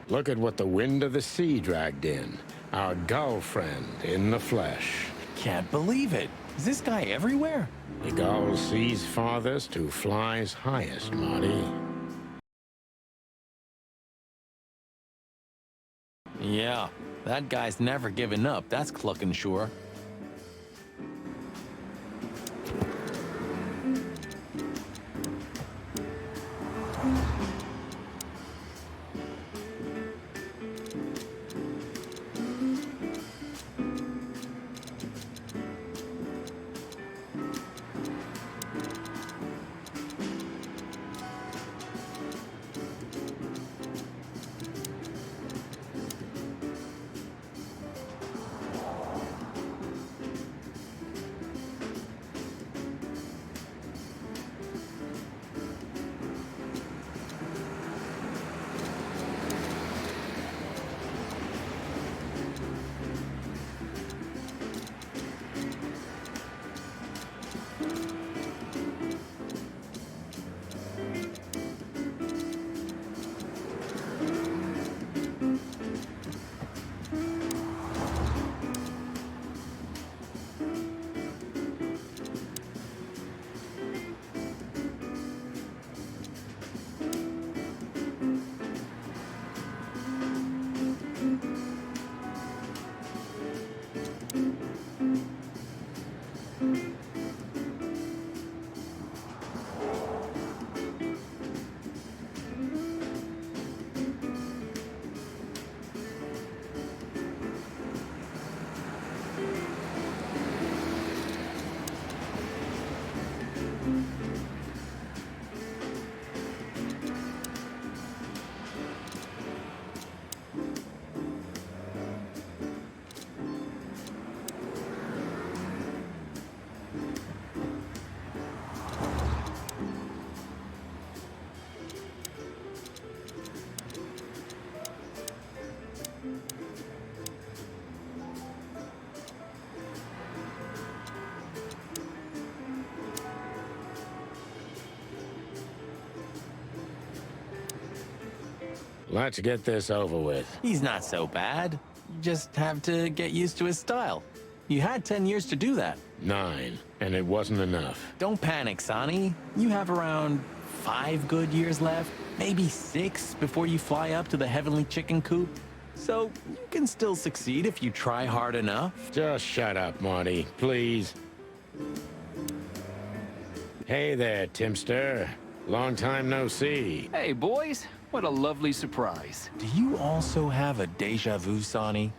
Look at what the wind of the sea dragged in. Our gull friend in the flesh. Can't believe it. Is this guy everywhere? The gull sees farthest who flies highest, Marty. Yeah, that guy's never given up, that's clucking sure. Let's get this over with. He's not so bad. You just have to get used to his style. You had 10 years to do that. 9, and it wasn't enough. Don't panic, Sonny. You have around 5 good years left, maybe 6 before you fly up to the heavenly chicken coop. So you can still succeed if you try hard enough. Just shut up, Marty, please. Hey there, Timster. Long time no see. Hey, boys. What a lovely surprise. Do you also have a deja vu, Sonny?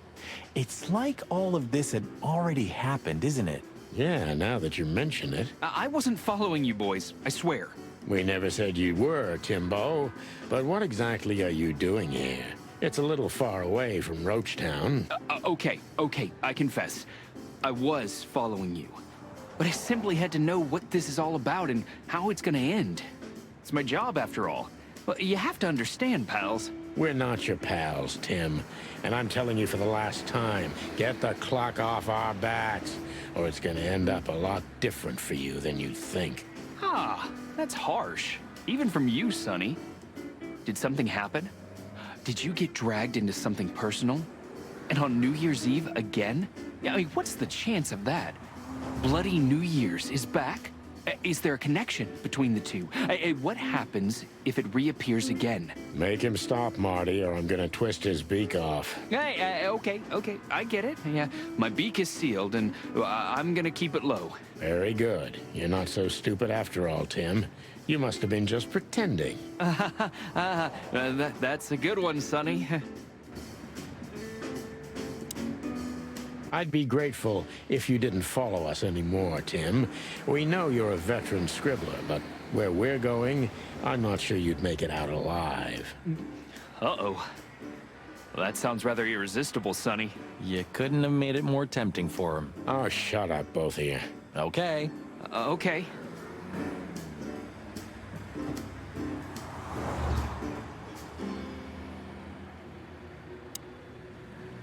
It's like all of this had already happened, isn't it? Yeah, now that you mention it. I wasn't following you boys, I swear. We never said you were, Timbo. But what exactly are you doing here? It's a little far away from Roachtown. Okay, I confess. I was following you. But I simply had to know what this is all about and how it's gonna end. It's my job, after all. Well, you have to understand, pals. We're not your pals, Tim. And I'm telling you for the last time, get the clock off our backs, or it's gonna end up a lot different for you than you think. Ah, that's harsh. Even from you, Sonny. Did something happen? Did you get dragged into something personal? And on New Year's Eve again? Yeah, I mean, what's the chance of that? Bloody New Year's is back? Is there a connection between the two? What happens if it reappears again? Make him stop, Marty, or I'm gonna twist his beak off. Hey, okay, I get it. Yeah, my beak is sealed, and I'm gonna keep it low. Very good. You're not so stupid after all, Tim. You must have been just pretending. That's a good one, Sonny. I'd be grateful if you didn't follow us anymore, Tim. We know you're a veteran scribbler, but where we're going, I'm not sure you'd make it out alive. Uh-oh. Well, that sounds rather irresistible, Sonny. You couldn't have made it more tempting for him. Oh, shut up, both of you. Okay. Okay.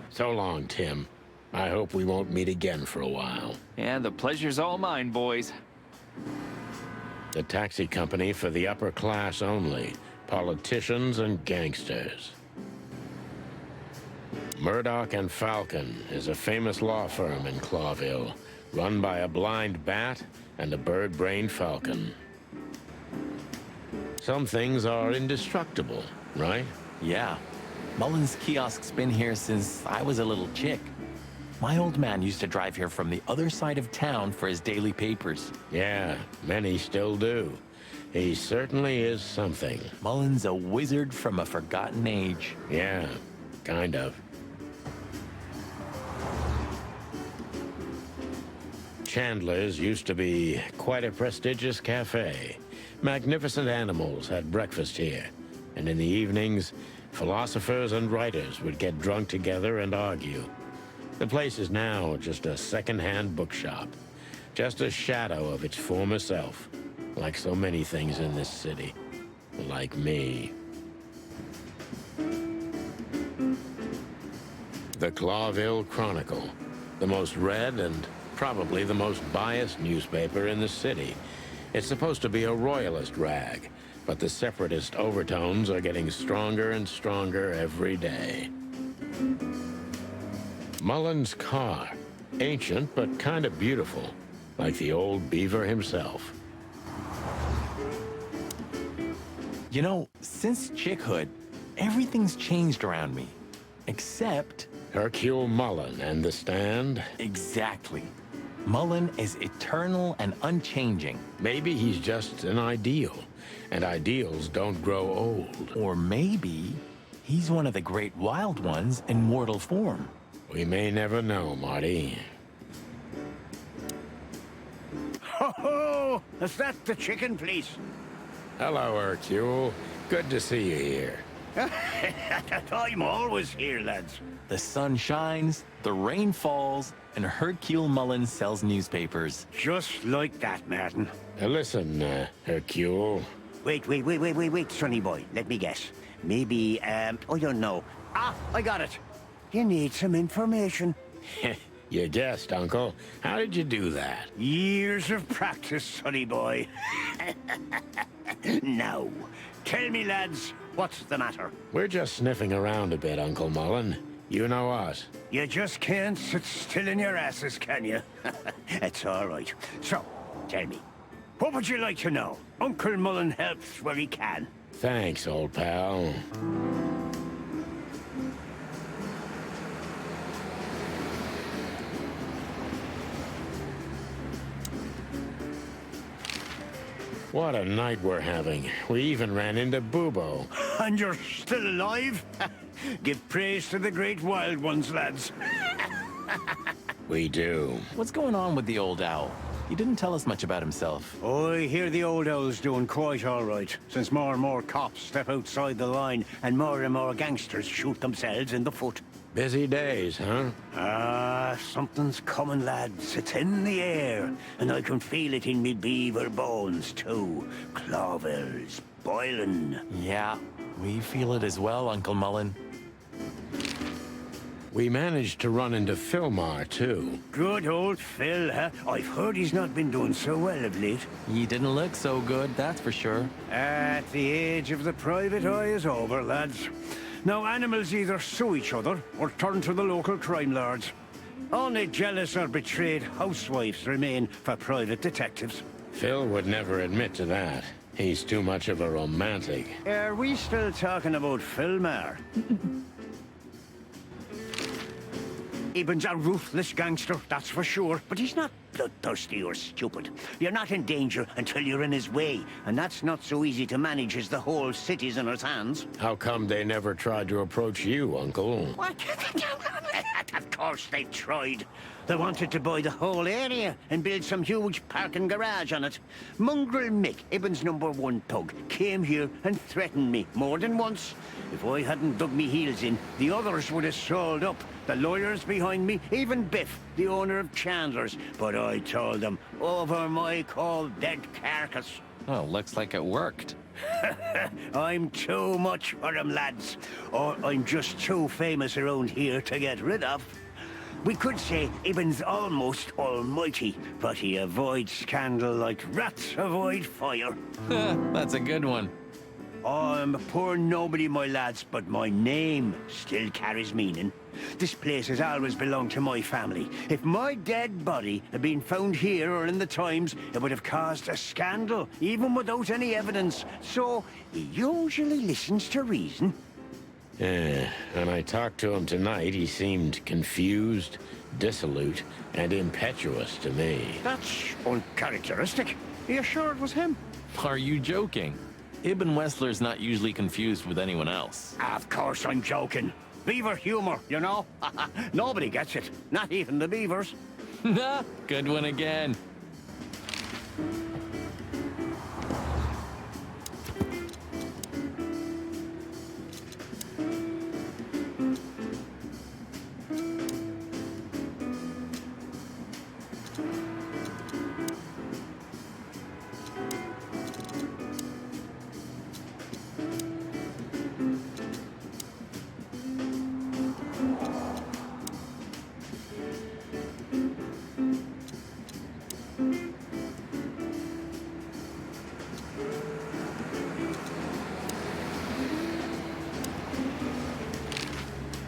So long, Tim. I hope we won't meet again for a while. Yeah, the pleasure's all mine, boys. The taxi company for the upper class only. Politicians and gangsters. Murdoch and Falcon is a famous law firm in Clawville, run by a blind bat and a bird-brained falcon. Some things are indestructible, right? Yeah. Mullen's kiosk's been here since I was a little chick. My old man used to drive here from the other side of town for his daily papers. Yeah, many still do. He certainly is something. Mullen's a wizard from a forgotten age. Yeah, kind of. Chandler's used to be quite a prestigious cafe. Magnificent animals had breakfast here, and in the evenings, philosophers and writers would get drunk together and argue. The place is now just a second-hand bookshop, just a shadow of its former self, like so many things in this city, like me. The Clawville Chronicle, the most read and probably the most biased newspaper in the city. It's supposed to be a royalist rag, but the separatist overtones are getting stronger and stronger every day. Mullen's car, ancient but kind of beautiful, like the old beaver himself. You know, since chickhood, everything's changed around me. Except... Hercule Mullen and the Stand? Exactly. Mullen is eternal and unchanging. Maybe he's just an ideal, and ideals don't grow old. Or maybe he's one of the great wild ones in mortal form. We may never know, Marty. Ho-ho! Is that the chicken place? Hello, Hercule. Good to see you here. I'm always here, lads. The sun shines, the rain falls, and Hercule Mullen sells newspapers. Just like that, Martin. Listen, Hercule. Wait, sonny boy. Let me guess. Maybe, oh, you know. Ah, I got it. You need some information. You guessed, Uncle. How did you do that? Years of practice, sonny boy. Now, tell me, lads, what's the matter? We're just sniffing around a bit, Uncle Mullen. You know us. You just can't sit still in your asses, can you? It's all right. So, tell me, what would you like to know? Uncle Mullen helps where he can. Thanks, old pal. What a night we're having. We even ran into Bubo. And you're still alive? Give praise to the great wild ones, lads. We do. What's going on with the old owl? He didn't tell us much about himself. I hear the old owl's doing quite all right, since more and more cops step outside the line and more gangsters shoot themselves in the foot. Busy days, huh? Ah, something's coming, lads. It's in the air, and I can feel it in me beaver bones, too. Clawville's boiling. Yeah, we feel it as well, Uncle Mullen. We managed to run into Philmar, too. Good old Phil, huh? I've heard he's not been doing so well of late. He didn't look so good, that's for sure. At the age of the private eye is over, lads. Now animals either sue each other or turn to the local crime lords. Only jealous or betrayed housewives remain for private detectives. Phil would never admit to that. He's too much of a romantic. Are we still talking about Philmar? Eben's a ruthless gangster, that's for sure. But he's not bloodthirsty or stupid. You're not in danger until you're in his way. And that's not so easy to manage as the whole city's in his hands. How come they never tried to approach you, Uncle? What? Of course they've tried. They wanted to buy the whole area and build some huge parking garage on it. Mongrel Mick, Ibben's #1 thug, came here and threatened me more than once. If I hadn't dug me heels in, the others would have sold up. The lawyers behind me, even Biff, the owner of Chandler's. But I told them, over my cold dead carcass. Oh, looks like it worked. I'm too much for him, lads. Or I'm just too famous around here to get rid of. We could say Ibn's almost almighty, but he avoids scandal like rats avoid fire. That's a good one. I'm a poor nobody, my lads, but my name still carries meaning. This place has always belonged to my family. If my dead body had been found here or in the Times, it would have caused a scandal, even without any evidence. So, he usually listens to reason. Yeah, when I talked to him tonight, he seemed confused, dissolute, and impetuous to me. That's uncharacteristic. Are you sure it was him? Are you joking? Ibn Wessler's not usually confused with anyone else. Of course I'm joking. Beaver humor, you know? Nobody gets it. Not even the beavers. Good one again.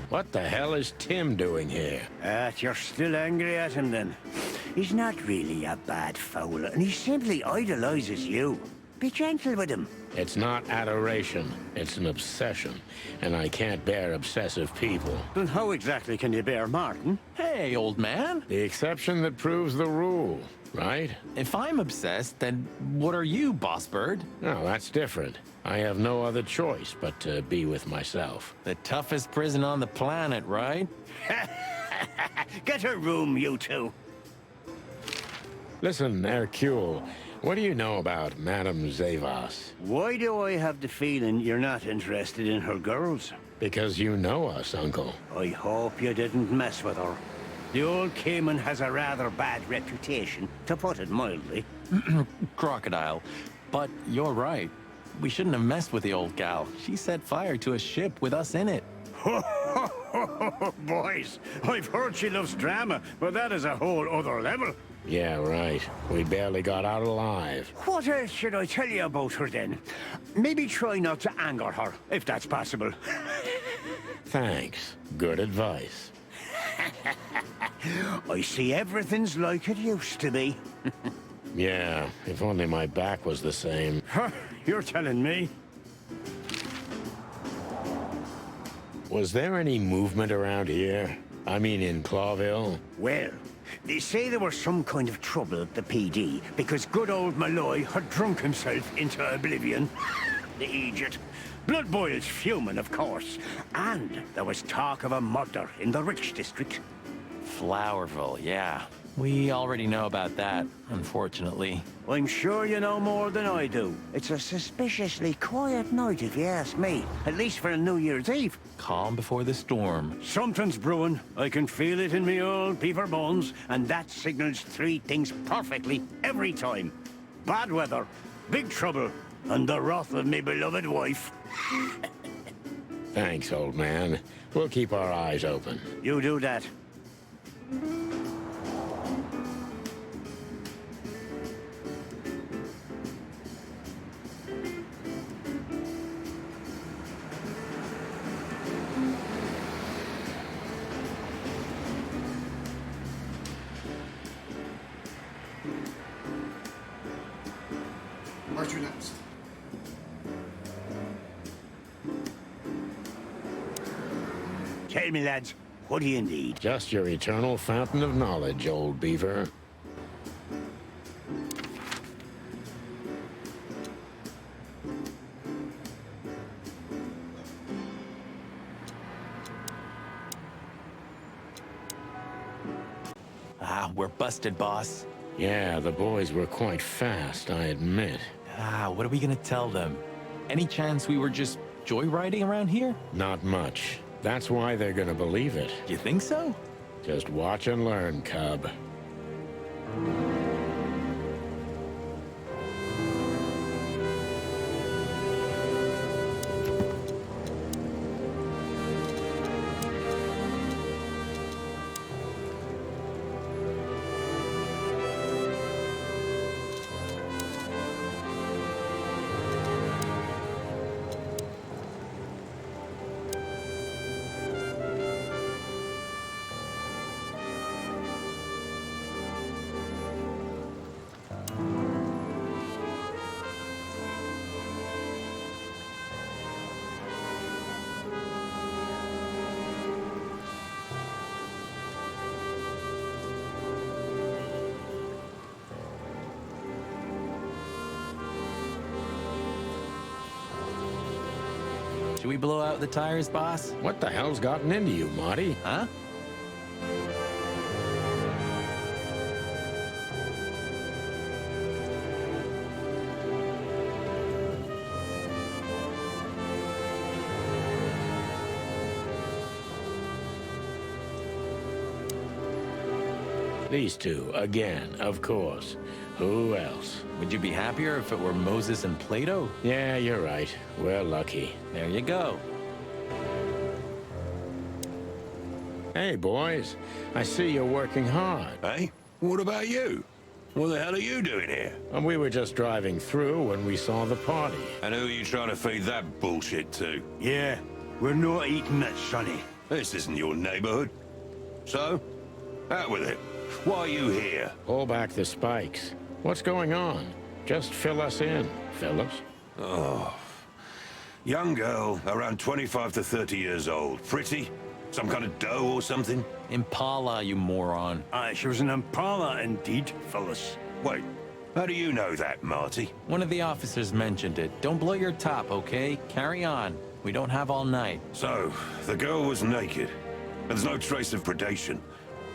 What the hell is Tim doing here? You're still angry at him then? He's not really a bad fowler, and he simply idolizes you. Be gentle with him. It's not adoration, it's an obsession, and I can't bear obsessive people. Then how exactly can you bear Martin? Hey, old man. The exception that proves the rule, right? If I'm obsessed, then what are you, boss bird? No, that's different. I have no other choice but to be with myself. The toughest prison on the planet, right? Get a room, you two. Listen, Hercule, what do you know about Madame Zavas? Why do I have the feeling you're not interested in her girls? Because you know us, Uncle. I hope you didn't mess with her. The old Cayman has a rather bad reputation, to put it mildly. Crocodile. But you're right. We shouldn't have messed with the old gal. She set fire to a ship with us in it. Boys, I've heard she loves drama, but that is a whole other level. Yeah, right. We barely got out alive. What else should I tell you about her then? Maybe try not to anger her, if that's possible. Thanks. Good advice. I see everything's like it used to be. Yeah, if only my back was the same. You're telling me? Was there any movement around here? I mean, in Clawville? Well, they say there was some kind of trouble at the PD because good old Malloy had drunk himself into oblivion. The idiot. Blood boils fuming, of course. And there was talk of a murder in the Rich District. Flowerville, yeah. We already know about that, unfortunately. I'm sure you know more than I do. It's a suspiciously quiet night, if you ask me. At least for a New Year's Eve. Calm before the storm. Something's brewing. I can feel it in me old beaver bones, and that signals three things perfectly every time. Bad weather, big trouble, and the wrath of me beloved wife. Thanks, old man. We'll keep our eyes open. You do that. Where's your next? Tell me, lads, what do you need? Just your eternal fountain of knowledge, old beaver. Ah, we're busted, boss. Yeah, the boys were quite fast, I admit. What are we gonna tell them? Any chance we were just joyriding around here? Not much. That's why they're gonna believe it. You think so? Just watch and learn, cub. Should we blow out the tires, boss? What the hell's gotten into you, Marty? Huh? These two, again, of course. Who else? Would you be happier if it were Moses and Plato? Yeah, you're right. We're lucky. There you go. Hey, boys. I see you're working hard. Hey, what about you? What the hell are you doing here? And we were just driving through when we saw the party. And who are you trying to feed that bullshit to? Yeah, we're not eating that, Sonny. This isn't your neighborhood. So, out with it. Why are you here? Pull back the spikes. What's going on? Just fill us in, Phillips. Young girl, around 25 to 30 years old. Pretty? Some kind of dough or something? Impala, you moron. She was an Impala indeed, Phyllis. Wait, how do you know that, Marty? One of the officers mentioned it. Don't blow your top, okay? Carry on. We don't have all night. So, the girl was naked. There's no trace of predation.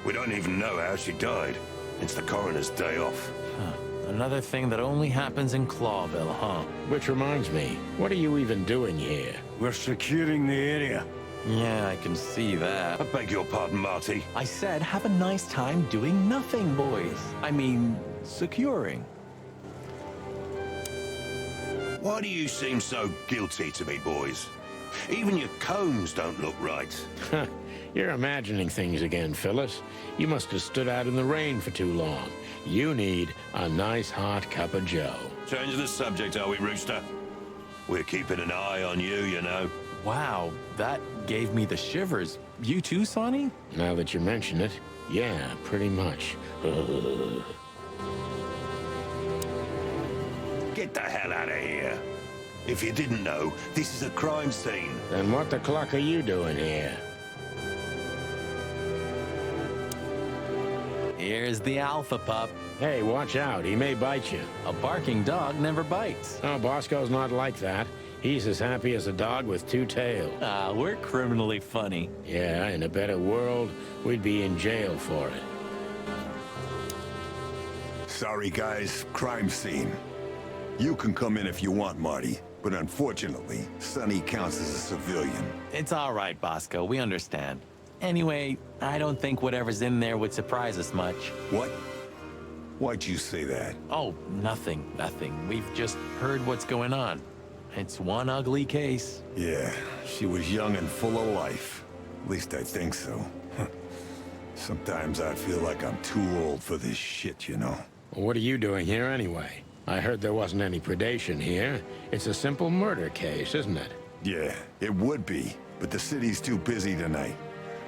We don't even know how she died. It's the coroner's day off. Another thing that only happens in Clawville, huh? Which reminds me, what are you even doing here? We're securing the area. Yeah, I can see that. I beg your pardon, Marty. I said have a nice time doing nothing, boys. I mean, securing. Why do you seem so guilty to me, boys? Even your combs don't look right. You're imagining things again, Phyllis. You must have stood out in the rain for too long. You need a nice hot cup of joe. Change the subject, are we, Rooster? We're keeping an eye on you, you know. Wow, that gave me the shivers. You too, Sonny? Now that you mention it, yeah, pretty much. Get the hell out of here. If you didn't know, this is a crime scene. Then what the cluck are you doing here? Here's the alpha pup. Hey, watch out. He may bite you. A barking dog never bites. Oh, Bosco's not like that. He's as happy as a dog with two tails. Ah, we're criminally funny. Yeah, in a better world, we'd be in jail for it. Sorry, guys. Crime scene. You can come in if you want, Marty. But unfortunately, Sonny counts as a civilian. It's all right, Bosco. We understand. Anyway, I don't think whatever's in there would surprise us much. What? Why'd you say that? Oh, nothing. We've just heard what's going on. It's one ugly case. Yeah, she was young and full of life. At least I think so. Sometimes I feel like I'm too old for this shit, you know? Well, what are you doing here anyway? I heard there wasn't any predation here. It's a simple murder case, isn't it? Yeah, it would be, but the city's too busy tonight.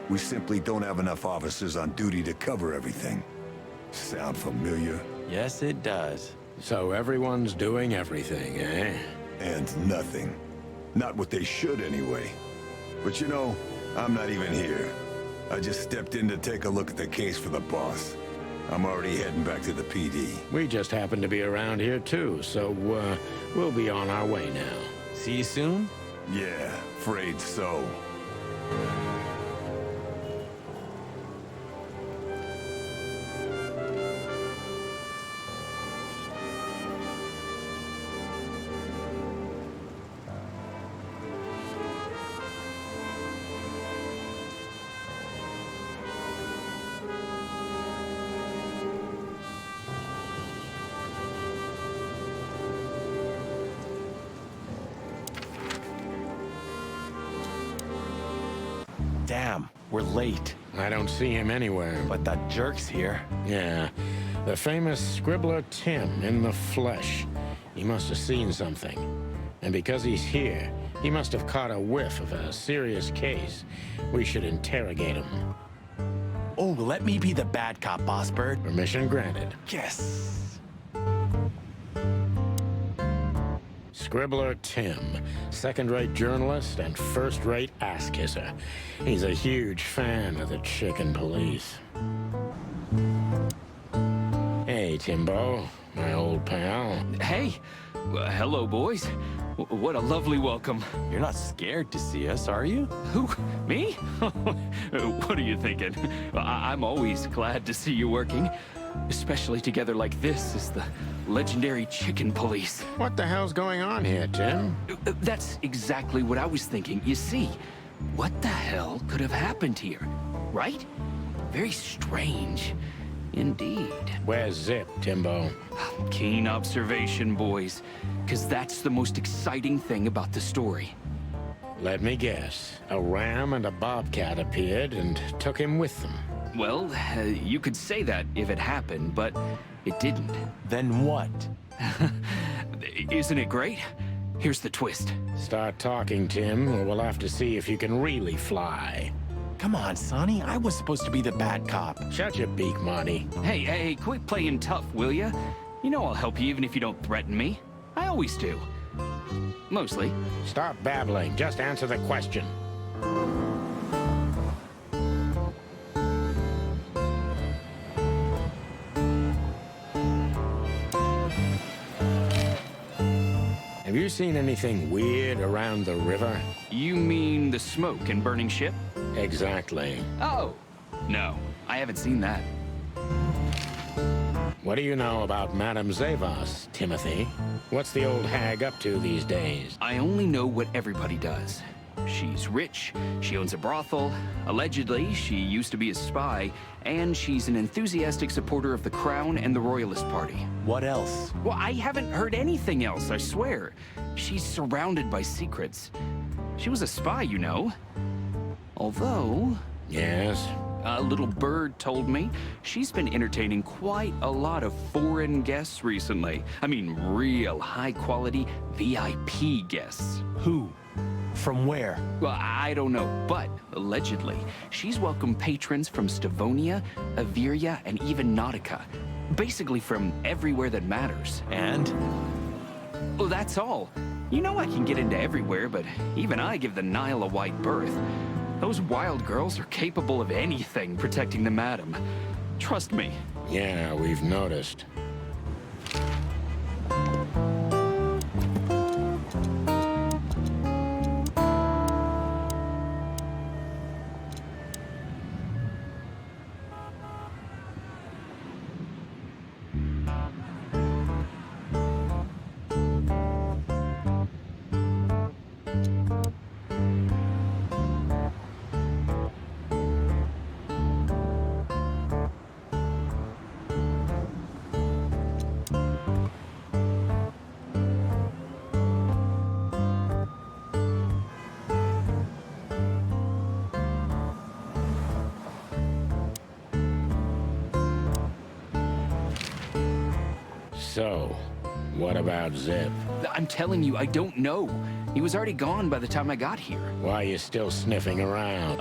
We simply don't have enough officers on duty to cover everything. Sound familiar? Yes, it does. So everyone's doing everything, eh? And nothing. Not what they should, anyway. But you know, I'm not even here. I just stepped in to take a look at the case for the boss. I'm already heading back to the PD. We just happen to be around here too, so we'll be on our way now. See you soon? Yeah, afraid so. Damn, we're late. I don't see him anywhere. But that jerk's here. Yeah, the famous scribbler Tim in the flesh. He must have seen something. And because he's here, he must have caught a whiff of a serious case. We should interrogate him. Oh, let me be the bad cop, Boss Bird. Permission granted. Yes. Scribbler Tim, second-rate journalist and first-rate ass-kisser. He's a huge fan of the chicken police. Hey, Timbo, my old pal. Hey, Hello, boys. What a lovely welcome. You're not scared to see us, are you? Who? Me? What are you thinking? I'm always glad to see you working. Especially together like this as the legendary chicken police. What the hell's going on here, Tim? That's exactly what I was thinking. You see, what the hell could have happened here, right? Very strange, indeed. Where's Zip, Timbo? Keen observation, boys, because that's the most exciting thing about the story. Let me guess. A ram and a bobcat appeared and took him with them. Well, you could say that if it happened, but it didn't. Then what? Isn't it great? Here's the twist. Start talking, Tim, or we'll have to see if you can really fly. Come on, Sonny. I was supposed to be the bad cop. Shut your beak, Monty. Hey, quit playing tough, will ya? You know I'll help you even if you don't threaten me. I always do. Mostly. Stop babbling. Just answer the question. Have you seen anything weird around the river? You mean the smoke and burning ship? Exactly. Oh, no. I haven't seen that. What do you know about Madame Zavas, Timothy? What's the old hag up to these days? I only know what everybody does. She's rich, she owns a brothel, allegedly she used to be a spy, and she's an enthusiastic supporter of the Crown and the Royalist Party. What else? Well, I haven't heard anything else, I swear. She's surrounded by secrets. She was a spy, you know. Although, Yes? a little bird told me she's been entertaining quite a lot of foreign guests recently. I mean, real high-quality VIP guests. Who? From where? Well, I don't know, but allegedly, she's welcomed patrons from Stavonia, Averia, and even Nautica. Basically from everywhere that matters. And? Well, that's all. You know I can get into everywhere, but even I give the Nile a wide berth. Those wild girls are capable of anything protecting the madam. Trust me. Yeah, we've noticed. So, what about Zip? I'm telling you, I don't know. He was already gone by the time I got here. Why are you still sniffing around?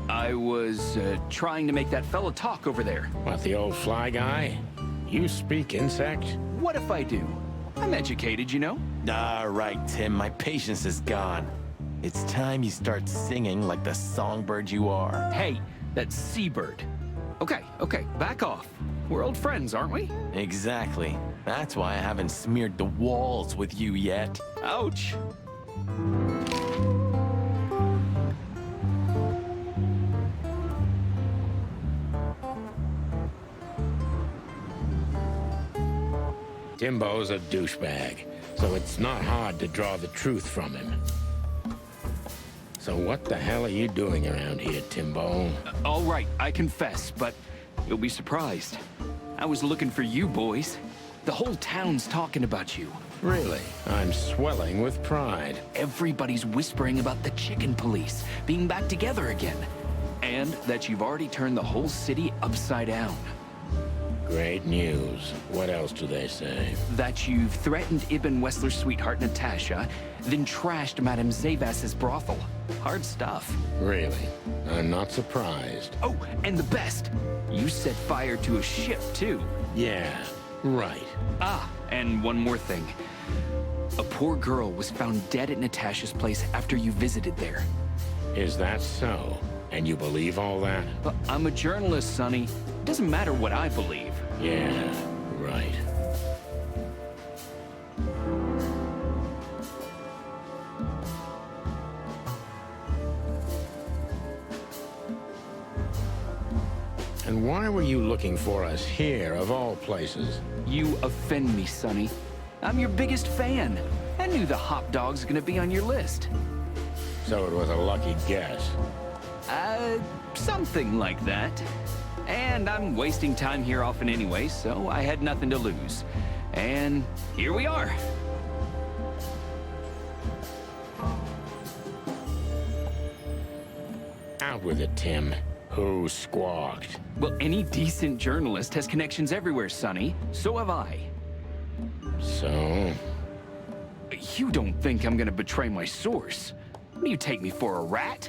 I was trying to make that fella talk over there. What, the old fly guy? You speak insect? What if I do? I'm educated, you know? All right, Tim, my patience is gone. It's time you start singing like the songbird you are. Hey, that's seabird. Okay, back off. We're old friends, aren't we? Exactly. That's why I haven't smeared the walls with you yet. Ouch. Timbo's a douchebag, so it's not hard to draw the truth from him. So what the hell are you doing around here, Timbo? All right, I confess, but you'll be surprised. I was looking for you boys. The whole town's talking about you. Really? I'm swelling with pride. Everybody's whispering about the chicken police being back together again. And that you've already turned the whole city upside down. Great news. What else do they say? That you've threatened Ibn Wessler's sweetheart Natasha, then trashed Madame Zavas's brothel. Hard stuff. Really? I'm not surprised. Oh, and the best, you set fire to a ship, too. Yeah, right. Ah, and one more thing. A poor girl was found dead at Natasha's place after you visited there. Is that so? And you believe all that? But I'm a journalist, Sonny. Doesn't matter what I believe. Yeah, right. And why were you looking for us here, of all places? You offend me, Sonny. I'm your biggest fan. I knew the hop dog's gonna be on your list. So it was a lucky guess. Something like that. And I'm wasting time here often anyway, so I had nothing to lose. And here we are. Out with it, Tim. Who squawked? Well, any decent journalist has connections everywhere, Sonny. So have I. So? You don't think I'm gonna betray my source? What do you take me for, a rat?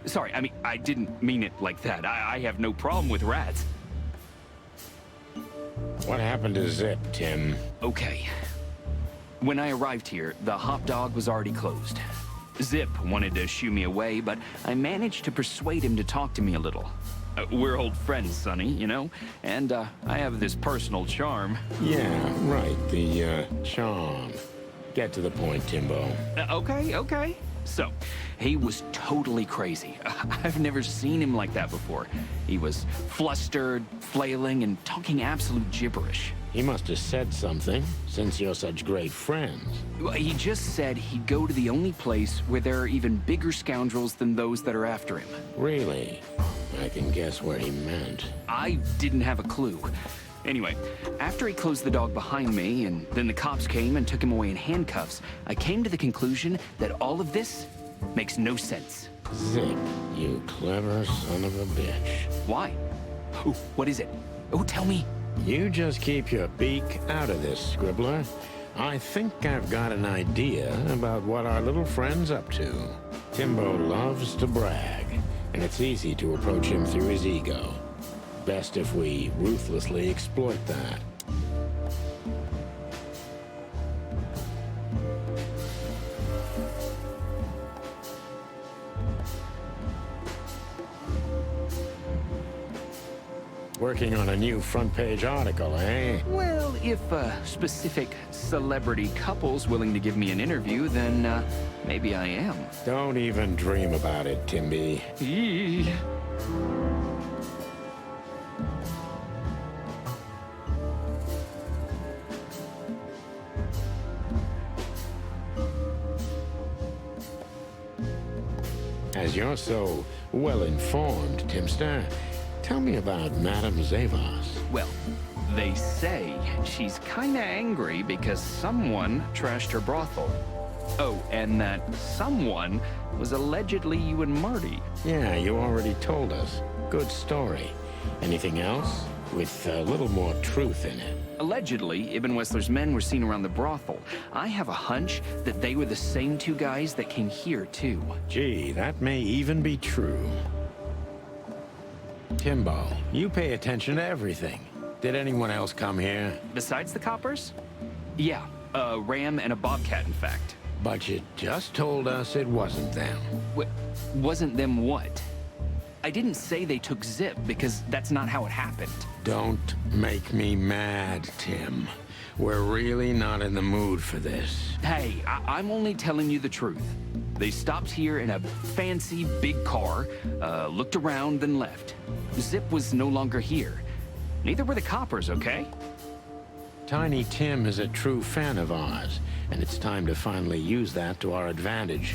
Sorry, I mean, I didn't mean it like that. I have no problem with rats. What happened to Zip, Tim? Okay. When I arrived here, the hop dog was already closed. Zip wanted to shoo me away, but I managed to persuade him to talk to me a little. We're old friends, Sonny, you know? And I have this personal charm. Yeah, right, the charm. Get to the point, Timbo. Okay. So, he was totally crazy. I've never seen him like that before. He was flustered, flailing, and talking absolute gibberish. He must have said something, since you're such great friends. Well, he just said he'd go to the only place where there are even bigger scoundrels than those that are after him. Really? I can guess where he meant. I didn't have a clue. Anyway, after he closed the dog behind me, and then the cops came and took him away in handcuffs, I came to the conclusion that all of this makes no sense. Zip, you clever son of a bitch. Why? Oh, what is it? Oh, tell me. You just keep your beak out of this, Scribbler. I think I've got an idea about what our little friend's up to. Timbo loves to brag, and it's easy to approach him through his ego. Best if we ruthlessly exploit that. Working on a new front-page article, eh? Well, if a specific celebrity couple's willing to give me an interview, then maybe I am. Don't even dream about it, Timby. Eee. As you're so well-informed, Timster, tell me about Madame Zavos. Well, they say she's kinda angry because someone trashed her brothel. Oh, and that someone was allegedly you and Marty. Yeah, you already told us. Good story. Anything else? With a little more truth in it. Allegedly, Ibn Wessler's men were seen around the brothel. I have a hunch that they were the same two guys that came here, too. Gee, that may even be true. Timbo, you pay attention to everything. Did anyone else come here? Besides the coppers? Yeah, a ram and a bobcat, in fact. But you just told us it wasn't them. Wasn't them what? I didn't say they took Zip, because that's not how it happened. Don't make me mad, Tim. We're really not in the mood for this. Hey, I'm only telling you the truth. They stopped here in a fancy big car, looked around, then left. Zip was no longer here. Neither were the coppers, okay? Tiny Tim is a true fan of ours, and it's time to finally use that to our advantage.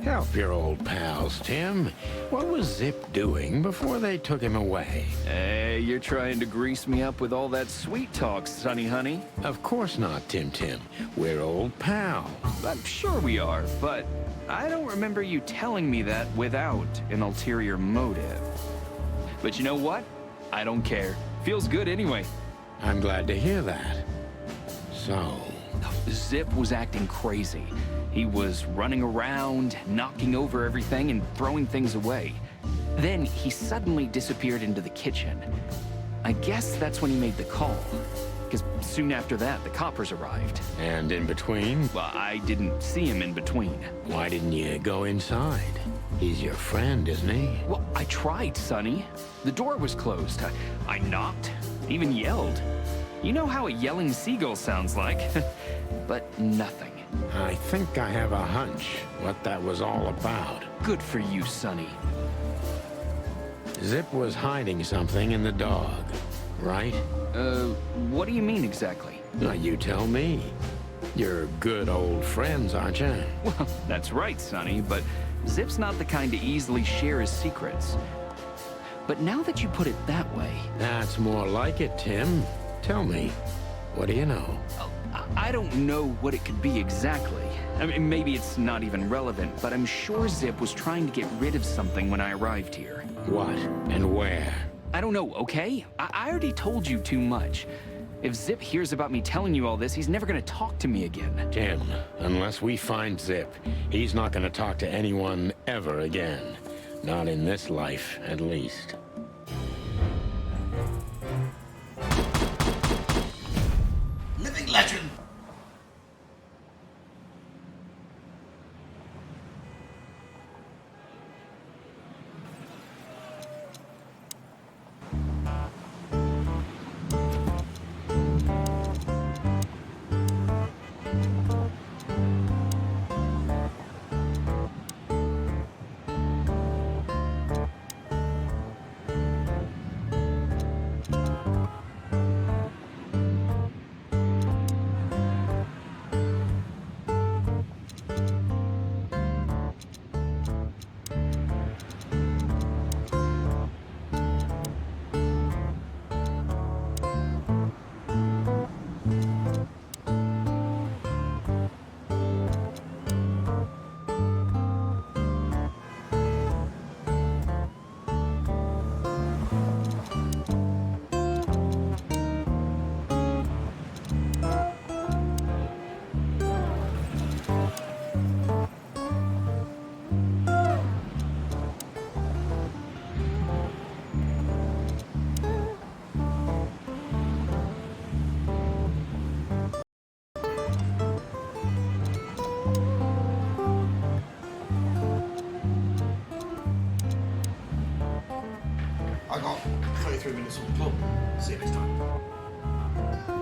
Help your old pals, Tim. What was Zip doing before they took him away? Hey, you're trying to grease me up with all that sweet talk, Sonny honey. Of course not, Tim. We're old pals. I'm sure we are, but I don't remember you telling me that without an ulterior motive. But you know what? I don't care. Feels good anyway. I'm glad to hear that. So... Zip was acting crazy. He was running around, knocking over everything and throwing things away. Then he suddenly disappeared into the kitchen. I guess that's when he made the call. Because soon after that, the coppers arrived. And in between? Well, I didn't see him in between. Why didn't you go inside? He's your friend, isn't he? Well, I tried, Sonny. The door was closed. I knocked, even yelled. You know how a yelling seagull sounds like, but nothing. I think I have a hunch what that was all about. Good for you, Sonny. Zip was hiding something in the dog, right? What do you mean exactly? Now, you tell me. You're good old friends, aren't you? Well, that's right, Sonny, but Zip's not the kind to easily share his secrets. But now that you put it that way... That's more like it, Tim. Tell me, what do you know? I don't know what it could be exactly. I mean, maybe it's not even relevant, but I'm sure Zip was trying to get rid of something when I arrived here. What and where? I don't know, okay? I already told you too much. If Zip hears about me telling you all this, he's never gonna talk to me again. Tim, unless we find Zip, he's not gonna talk to anyone ever again. Not in this life, at least. Living legend! I got 33 minutes on the clock. See you next time.